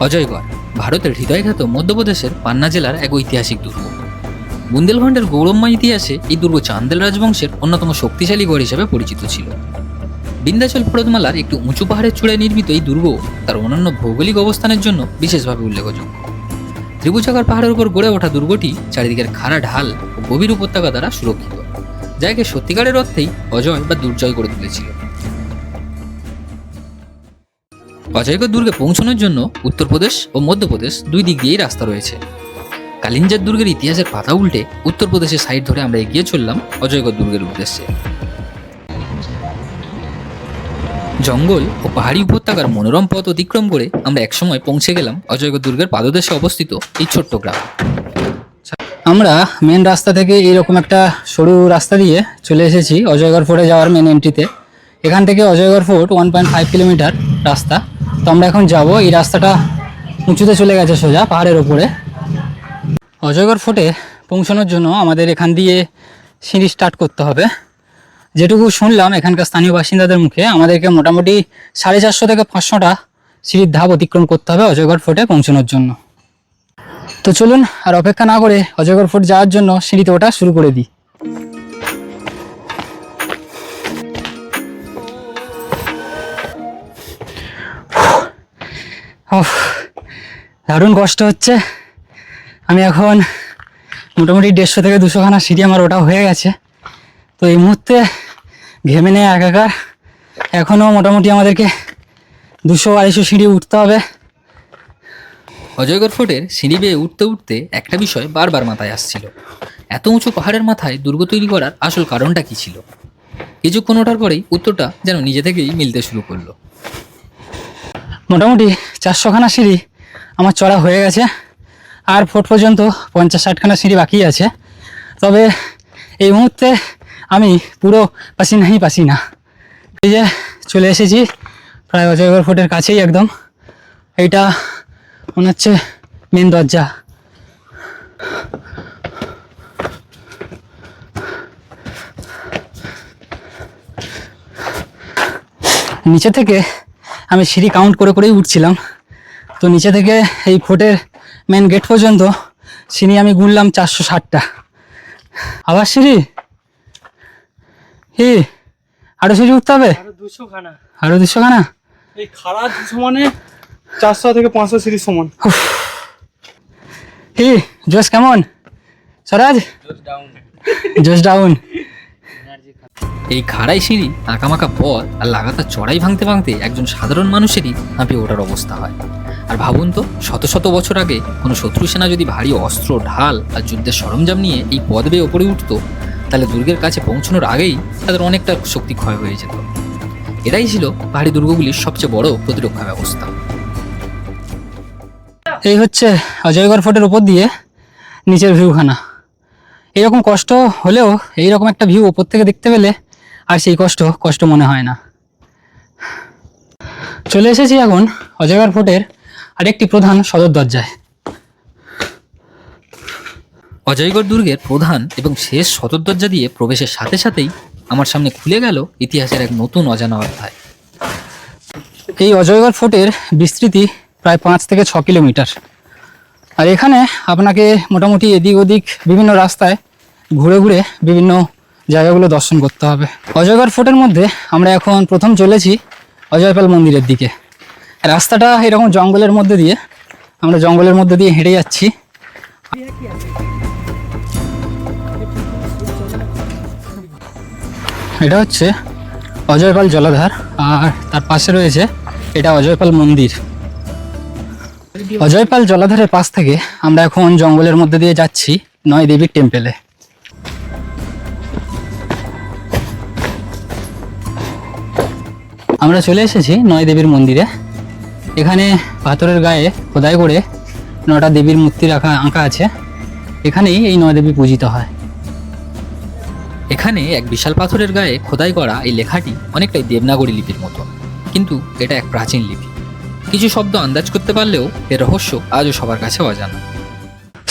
অজয়গড় ভারতের হৃদয়ঘাত মধ্যপ্রদেশের পান্না জেলার এক ঐতিহাসিক দুর্গ। বুন্দেলখণ্ডের গৌরবময় ইতিহাসে এই দুর্গ চান্দেল রাজবংশের অন্যতম শক্তিশালী গড় হিসেবে পরিচিত ছিল। বিন্ধ্যাচল পর্বতমালার একটি উঁচু পাহাড়ের চূড়ায় নির্মিত এই দুর্গ তার অনন্য ভৌগোলিক অবস্থানের জন্য বিশেষভাবে উল্লেখযোগ্য। ত্রিভুজাকার পাহাড়ের উপর গড়ে ওঠা দুর্গটি চারিদিকের খাড়া ঢাল ও গভীর উপত্যকা দ্বারা সুরক্ষিত, যা একে সত্যিকারের অর্থেই অজয় বা দুর্জয় করে তুলেছিল। অজয়গড় দুর্গে পৌঁছানোর জন্য উত্তরপ্রদেশ ও মধ্যপ্রদেশ দুই দিক দিয়েই রাস্তা রয়েছে। কালিঞ্জার দুর্গের ইতিহাসের পাতা উল্টে উত্তরপ্রদেশের সাইড ধরে আমরা এগিয়ে চললাম অজয়গড় দুর্গের উদ্দেশ্যে। জঙ্গল ও পাহাড়ি উপত্যকার মনোরম পথ অতিক্রম করে আমরা একসময় পৌঁছে গেলাম অজয়গড় দুর্গের পাদদেশে অবস্থিত এই ছোট্ট গ্রাম। আমরা মেন রাস্তা থেকে এইরকম একটা সরু রাস্তা দিয়ে চলে এসেছি অজয়গড় ফোর্টে যাওয়ার মেন এন্ট্রিতে। এখান থেকে অজয়গড় ফোর্ট 1.5 কিলোমিটার রাস্তা। তো আমরা এখন যাব, এই রাস্তাটা উঁচুতে চলে গেছে সোজা পাহাড়ের ওপরে। অজয়গড় ফোর্টে পৌঁছানোর জন্য আমাদের এখান দিয়ে সিঁড়ি স্টার্ট করতে হবে। যেটুকু শুনলাম এখানকার স্থানীয় বাসিন্দাদের মুখে, আমাদেরকে মোটামুটি 450 থেকে 500টা সিঁড়ির ধাপ অতিক্রম করতে হবে অজয়গড় ফোর্টে পৌঁছানোর জন্য। তো চলুন আর অপেক্ষা না করে অজয়গড় ফোর্ট যাওয়ার জন্য সিঁড়িতে ওঠা শুরু করে দিই। দারুণ কষ্ট হচ্ছে। আমি এখন মোটামুটি 150 থেকে 200 খানা সিঁড়ি আমার ওটা হয়ে গেছে। তো এই মুহূর্তে ঘেমে নেয় একাকার। এখনও মোটামুটি আমাদেরকে 200-250 সিঁড়ি উঠতে হবে। অজয়গড় ফোর্টের সিঁড়ি বেয়ে উঠতে উঠতে একটা বিষয় বারবার মাথায় আসছিল, এত উঁচু পাহাড়ের মাথায় দুর্গ তৈরি করার আসল কারণটা কী ছিল? কিছুক্ষণ ওঠার পরেই উত্তরটা যেন নিজে থেকেই মিলতে শুরু করলো। মোটামুটি 400 খানা সিঁড়ি আমার চড়া হয়ে গেছে, আর ফোর্ট পর্যন্ত 50-60 খানা সিঁড়ি বাকি আছে। তবে এই মুহূর্তে আমি পুরো পাসিনা। এই যে চলে এসেছি প্রায় অজয়গড় ফোর্টের কাছেই একদম। এইটা মনে হচ্ছে মেন দরজা। নিচে থেকে আমি সিঁড়ি কাউন্ট করে করেই উঠছিলাম। তো নিচে থেকে এই ফোর্টের মেন গেট পর্যন্ত সিঁড়ি আমি গুনলাম 460টা। আবার সিঁড়ি আরো সিঁড়ি উঠতে হবে, আরো 200 খানা। এই খাড়া 200 মানে 400 থেকে 500 সিঁড়ি সমান। জোশ কেমন স্বরাজ? জোশ ডাউন। এই খাড়াই সিঁড়ি, আঁকামাকা পথ আর লাগাতার চড়াই ভাঙতে ভাঙতে একজন সাধারণ মানুষেরই হাঁপিয়ে ওঠার অবস্থা হয়। আর ভাবুন তো, শত শত বছর আগে কোনো শত্রু সেনা যদি ভারী অস্ত্র, ঢাল আর যুদ্ধের সরঞ্জাম নিয়ে এই পথ বেয়ে ওপরে উঠতো, তাহলে দুর্গের কাছে পৌঁছানোর আগেই তাদের অনেকটা শক্তি ক্ষয় হয়ে যেত। এটাই ছিল পাহাড়ি দুর্গগুলির সবচেয়ে বড় প্রতিরক্ষা ব্যবস্থা। এই হচ্ছে অজয়গড় ফোর্টের ওপর দিয়ে নিচের ভিউখানা। এরকম কষ্ট হলেও এইরকম একটা ভিউ ওপর থেকে দেখতে পেলে আর সেই কষ্ট মনে হয় না। চলে এসেছি এখন অজয়গড় ফোর্টের আরেকটি প্রধান সদর দরজায়। অজয়গড় দুর্গের প্রধান এবং শেষ সদর দরজা দিয়ে প্রবেশের সাথে সাথেই আমার সামনে খুলে গেল ইতিহাসের এক নতুন অজানা অধ্যায়। এই অজয়গড় ফোর্টের বিস্তৃতি প্রায় 5 থেকে 6 কিলোমিটার। আর এখানে আপনাকে মোটামুটি এদিক ওদিক বিভিন্ন রাস্তায় ঘুরে ঘুরে বিভিন্ন জায়গাগুলো দর্শন করতে হবে। অজয়গড় ফোর্টের মধ্যে আমরা এখন প্রথম চলেছি অজয়পাল মন্দিরের দিকে। রাস্তাটা এরকম জঙ্গলের মধ্যে দিয়ে, আমরা জঙ্গলের মধ্যে দিয়ে হেঁটে যাচ্ছি। এটা হচ্ছে অজয়পাল জলাধার, আর তার পাশে রয়েছে এটা অজয়পাল মন্দির। অজয়পাল জলাধারের পাশ থেকে আমরা এখন জঙ্গলের মধ্যে দিয়ে যাচ্ছি নয় দেবীর টেম্পেলে। আমরা চলে এসেছি নয় দেবীর মন্দিরে। এখানে পাথরের গায়ে খোদাই করে 9টা দেবীর মূর্তি আঁকা আছে। এখানেই এই 9 দেবী পূজিত হয়। এখানে এক বিশাল পাথরের গায়ে খোদাই করা এই লেখাটি অনেকটাই দেবনাগরী লিপির মতো, কিন্তু এটা এক প্রাচীন লিপি। কিছু শব্দ আন্দাজ করতে পারলেও এর রহস্য আজও সবার কাছে অজানা।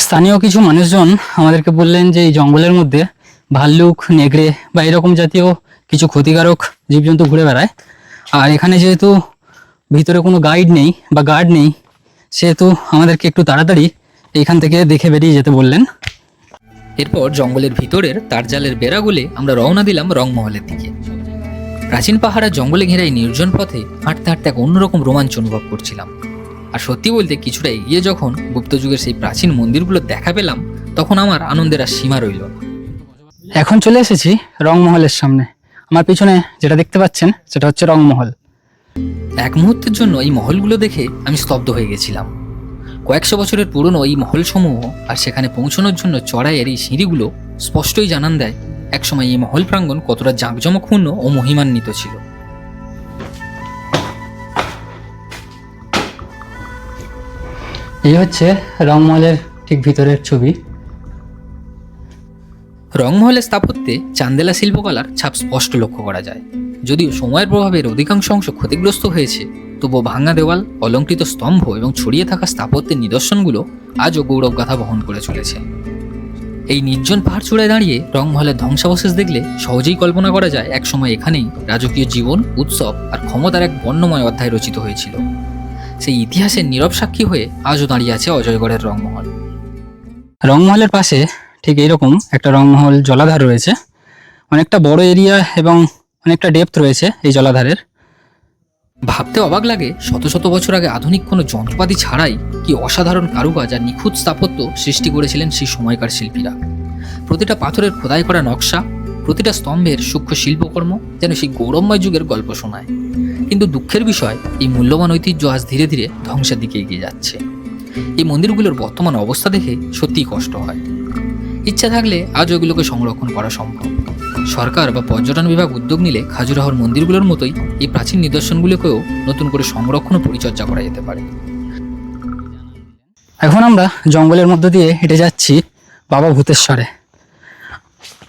স্থানীয় কিছু মানুষজন আমাদেরকে বললেন যে এই জঙ্গলের মধ্যে ভাল্লুক, নেগড়ে বা এরকম জাতীয় কিছু ক্ষতিকারক জীবজন্তু ঘুরে বেড়ায়। আর এখানে যেহেতু ভিতরে কোনো গাইড নেই বা গার্ড নেই, সেহেতু আমাদেরকে একটু তাড়াতাড়ি এইখান থেকে দেখে বেরিয়ে যেতে বললেন। এরপর জঙ্গলের ভিতরের তারজালের বেড়া গুলে আমরা রওনা দিলাম রংমহলের দিকে। প্রাচীন পাহাড় আর জঙ্গলে ঘেরা এই নির্জন পথে হাঁটতে হাঁটতে এক অন্যরকম রোমাঞ্চ অনুভব করছিলাম। আর সত্যি বলতে কিছুটা এগিয়ে যখন গুপ্তযুগের সেই প্রাচীন মন্দিরগুলো দেখা পেলাম, তখন আমার আনন্দের আর সীমা রইল না। এখন চলে এসেছি রংমহলের সামনে। আমার পিছনে যেটা দেখতে পাচ্ছেন সেটা হচ্ছে রংমহল। এক মুহূর্তের জন্য এই মহলগুলো দেখে আমি স্তব্ধ হয়ে গেছিলাম। কয়েকশো বছরের পুরনো এই মহলসমূহ আর সেখানে পৌঁছানোর জন্য চড়াইয়ের এই সিঁড়িগুলো স্পষ্টই জানান দেয় একসময় এই মহল প্রাঙ্গণ কতটা জাঁকজমকপূর্ণ ও মহিমান্বিত ছিল। এই হচ্ছে রংমহলের ঠিক ভিতরের ছবি। রংমহলের স্থাপত্যে চান্দেলা শিল্পকলার ছাপ স্পষ্ট লক্ষ্য করা যায়। যদিও সময়ের প্রভাবে এর অধিকাংশ অংশ ক্ষতিগ্রস্ত হয়েছে, তবুও ভাঙা দেওয়াল, অলঙ্কৃত স্তম্ভ এবং ছড়িয়ে থাকা স্থাপত্যের নিদর্শনগুলো আজও গৌরবগাথা বহন করে চলেছে। এই নির্জন পাহাড় চূড়ায় দাঁড়িয়ে রংমহলের ধ্বংসাবশেষ দেখলে সহজেই কল্পনা করা যায় একসময় এখানেই রাজকীয় জীবন, উৎসব আর ক্ষমতার এক বর্ণময় অধ্যায় রচিত হয়েছিল। সেই ইতিহাসের নীরব সাক্ষী হয়ে আজও দাঁড়িয়ে আছে অজয়গড়ের রংমহল। রংমহলের পাশে ঠিক এইরকম একটা রংমহল জলাধার রয়েছে। অনেকটা বড় এরিয়া এবং অনেকটা ডেপথ রয়েছে এই জলাধারের। ভাবতে অবাক লাগে শত শত বছর আগে আধুনিক কোনো যন্ত্রপাতি ছাড়াই কি অসাধারণ কারুকাজ আর নিখুঁত স্থাপত্য সৃষ্টি করেছিলেন সেই সময়কার শিল্পীরা। প্রতিটা পাথরের খোদাই করা নকশা, প্রতিটা স্তম্ভের সূক্ষ্ম শিল্পকর্ম যেন সেই গৌরবময় যুগের গল্প শোনায়। কিন্তু দুঃখের বিষয়, এই মূল্যবান ঐতিহ্য আজ ধীরে ধীরে ধ্বংসের দিকে এগিয়ে যাচ্ছে। এই মন্দিরগুলোর বর্তমান অবস্থা দেখে সত্যিই কষ্ট হয়। ইচ্ছা থাকলে আজ ওগুলোকে সংরক্ষণ করা সম্ভব। সরকার বা পর্যটন বিভাগ উদ্যোগ নিলে খাজুরাহোর মন্দিরগুলোর মতোই এই প্রাচীন নিদর্শনগুলোকেও নতুন করে সংরক্ষণ ও পরিচর্যা করা যেতে পারে। এখন আমরা জঙ্গলের মধ্য দিয়ে হেঁটে যাচ্ছি বাবা ভূতেশ্বরে।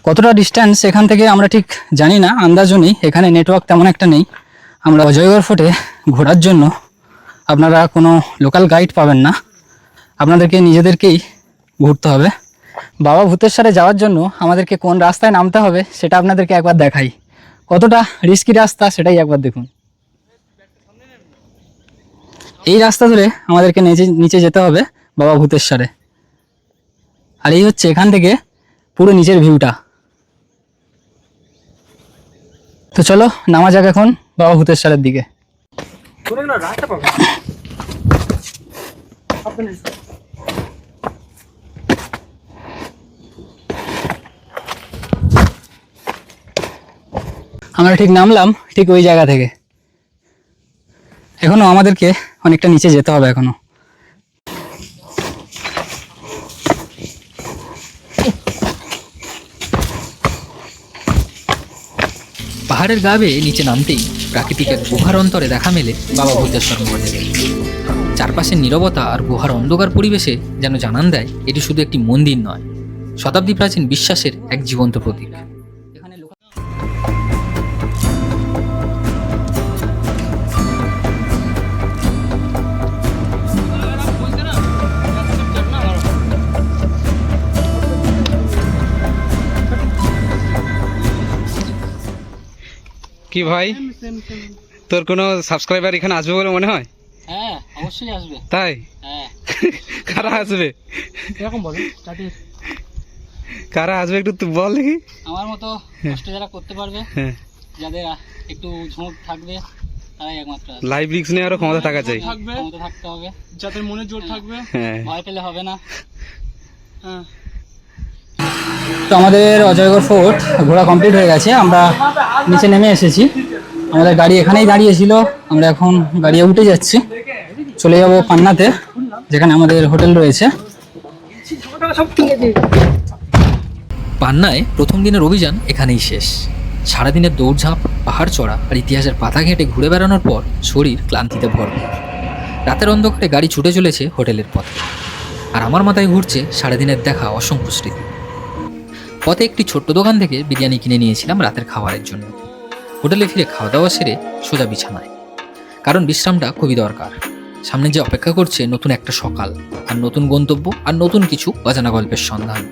কতটা ডিস্ট্যান্স এখান থেকে আমরা ঠিক জানি না, আন্দাজও নেই। এখানে নেটওয়ার্ক তেমন একটা নেই। আমরা অজয়গড় ফোর্টে ঘোরার জন্য আপনারা কোনো লোকাল গাইড পাবেন না, আপনাদেরকে নিজেদেরকেই ঘুরতে হবে। বাবা ভূতেশ্বরে যাওয়ার জন্য আমাদেরকে কোন রাস্তায় নামতে হবে সেটা আপনাদেরকে একবার দেখাই। কতটা রিস্কি রাস্তা সেটাই একবার দেখুন। এই রাস্তা ধরে আমাদেরকে নিচে যেতে হবে বাবা ভূতেশ্বরে। আর এই হচ্ছে এখান থেকে পুরো নিচের ভিউটা। তো চলো নামা যাক এখন বাবা ভূতেশ্বরের দিকে। আমরা ঠিক নামলাম ঠিক ওই জায়গা থেকে। এখনো আমাদেরকে অনেকটা নিচে যেতে হবে এখনো। পাহাড়ের গা বেয়ে নিচে নামতেই প্রাকৃতিক এক গুহার অন্তরে দেখা মেলে বাবা ভূতেশ্বর মন্দিরে। চারপাশের নীরবতা আর গুহার অন্ধকার পরিবেশে যেন জানান দেয় এটি শুধু একটি মন্দির নয়, শতাব্দী প্রাচীন বিশ্বাসের এক জীবন্ত প্রতীক। কি ভাই, তোর কোনো সাবস্ক্রাইবার এখানে আসবে বলে মনে হয়? হ্যাঁ অবশ্যই আসবে। তাই? হ্যাঁ। কারা আসবে? এরকম বলো, কারা আসবে একটু তুই বল দেখি। আমার মতো কষ্ট যারা করতে পারবে, হ্যাঁ, যাদের একটু ঝোঁক থাকবে, তারাই একমাত্র আসবে। লাইভ রিস্ক নিয়ে আরো ক্ষমতা থাকা চাই। ক্ষমতা থাকতে হবে, যাদের মনে জোর থাকবে, ভয় পেলে হবে না। তো আমাদের অজয়গড় ফোর্ট ঘোরা কমপ্লিট হয়ে গেছে। আমরা নিচে নেমে এসেছি। আমাদের গাড়ি এখানেই দাঁড়িয়েছিল। আমরা এখন গাড়ি উঠে যাচ্ছি, চলে যাব পান্নাতে, যেখানে আমাদের হোটেল রয়েছে। পান্নায় প্রথম দিনের অভিযান এখানেই শেষ। সারাদিনের দৌড়ঝাঁপ, পাহাড় চড়া আর ইতিহাসের পাতা ঘেঁটে ঘুরে বেড়ানোর পর শরীর ক্লান্তিতে ভরপুর। রাতের অন্ধকারে গাড়ি ছুটে চলেছে হোটেলের পথে, আর আমার মাথায় ঘুরছে সারাদিনের দেখা অসংখ্য স্মৃতি। পথে একটি ছোট্ট দোকান থেকে বিরিয়ানি কিনে নিয়েছিলাম রাতের খাবারের জন্য। হোটেলে ফিরে খাওয়া দাওয়া সেরে সোজা বিছানায়, কারণ বিশ্রামটা খুবই দরকার। সামনে যে অপেক্ষা করছে নতুন একটা সকাল, আর নতুন গন্তব্য, আর নতুন কিছু অজানা গল্পের সন্ধান।